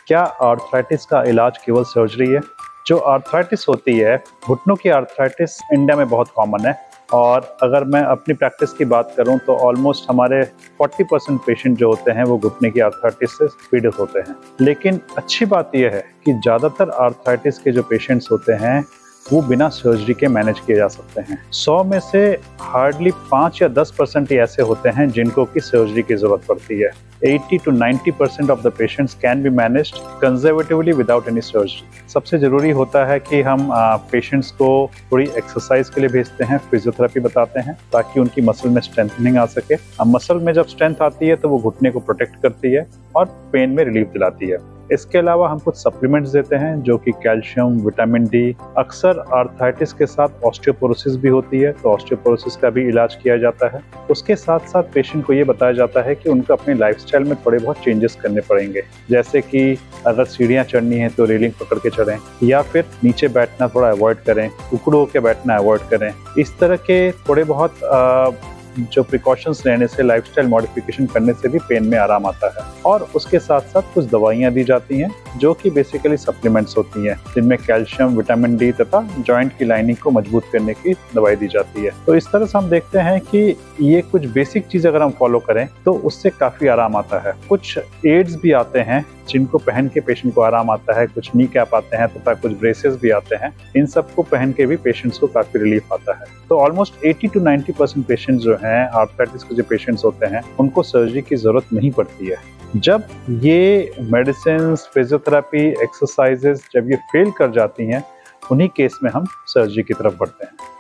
क्या आर्थराइटिस का इलाज केवल सर्जरी है? जो आर्थराइटिस होती है, घुटनों की आर्थराइटिस इंडिया में बहुत कॉमन है और अगर मैं अपनी प्रैक्टिस की बात करूं तो ऑलमोस्ट हमारे 40% पेशेंट जो होते हैं वो घुटने की आर्थराइटिस से पीड़ित होते हैं। लेकिन अच्छी बात यह है कि ज़्यादातर आर्थराइटिस के जो पेशेंट्स होते हैं वो बिना सर्जरी के मैनेज किए जा सकते हैं। 100 में से हार्डली 5 या 10% ही ऐसे होते हैं जिनको की सर्जरी की जरूरत पड़ती है। 80 to 90% of the patients can be managed conservatively without any surgery. सबसे जरूरी होता है कि हम पेशेंट्स को थोड़ी एक्सरसाइज के लिए भेजते हैं, फिजियोथेरेपी बताते हैं ताकि उनकी मसल में स्ट्रेंथनिंग आ सके। मसल में जब स्ट्रेंथ आती है तो वो घुटने को प्रोटेक्ट करती है और पेन में रिलीफ दिलाती है। इसके अलावा हम कुछ सप्लीमेंट्स देते हैं जो कि कैल्शियम, विटामिन डी। अक्सर आर्थराइटिस के साथ ऑस्टियोपोरोसिस भी होती है तो ऑस्टियोपोरोसिस का भी इलाज किया जाता है। उसके साथ साथ पेशेंट को ये बताया जाता है कि उनको अपनी लाइफस्टाइल में थोड़े बहुत चेंजेस करने पड़ेंगे, जैसे कि अगर सीढ़ियाँ चढ़नी है तो रेलिंग पकड़ के चढ़ें या फिर नीचे बैठना थोड़ा अवॉइड करें, उकड़ होकर बैठना अवॉइड करें। इस तरह के थोड़े बहुत जो प्रिकॉशंस लेने से, लाइफस्टाइल मॉडिफिकेशन करने से भी पेन में आराम आता है। और उसके साथ साथ कुछ दवाइयाँ दी जाती हैं जो कि बेसिकली सप्लीमेंट्स होती हैं, जिनमें कैल्शियम, विटामिन डी तथा जॉइंट की लाइनिंग को मजबूत करने की दवाई दी जाती है। तो इस तरह से हम देखते हैं कि ये कुछ बेसिक चीज अगर हम फॉलो करें तो उससे काफी आराम आता है। कुछ एड्स भी आते हैं जिनको पहन के पेशेंट को आराम आता है, कुछ नी कैप आते हैं तथा कुछ ब्रेसेस भी आते हैं। इन सबको पहन के भी पेशेंट्स को काफी रिलीफ आता है। तो ऑलमोस्ट 80 to 90% पेशेंट्स जो हैं, आर्थराइटिस के जो पेशेंट्स होते हैं, उनको सर्जरी की जरूरत नहीं पड़ती है। जब ये मेडिसिन, फिजियोथेरेपी, एक्सरसाइजेस जब ये फेल कर जाती हैं, उन्हीं केस में हम सर्जरी की तरफ बढ़ते हैं।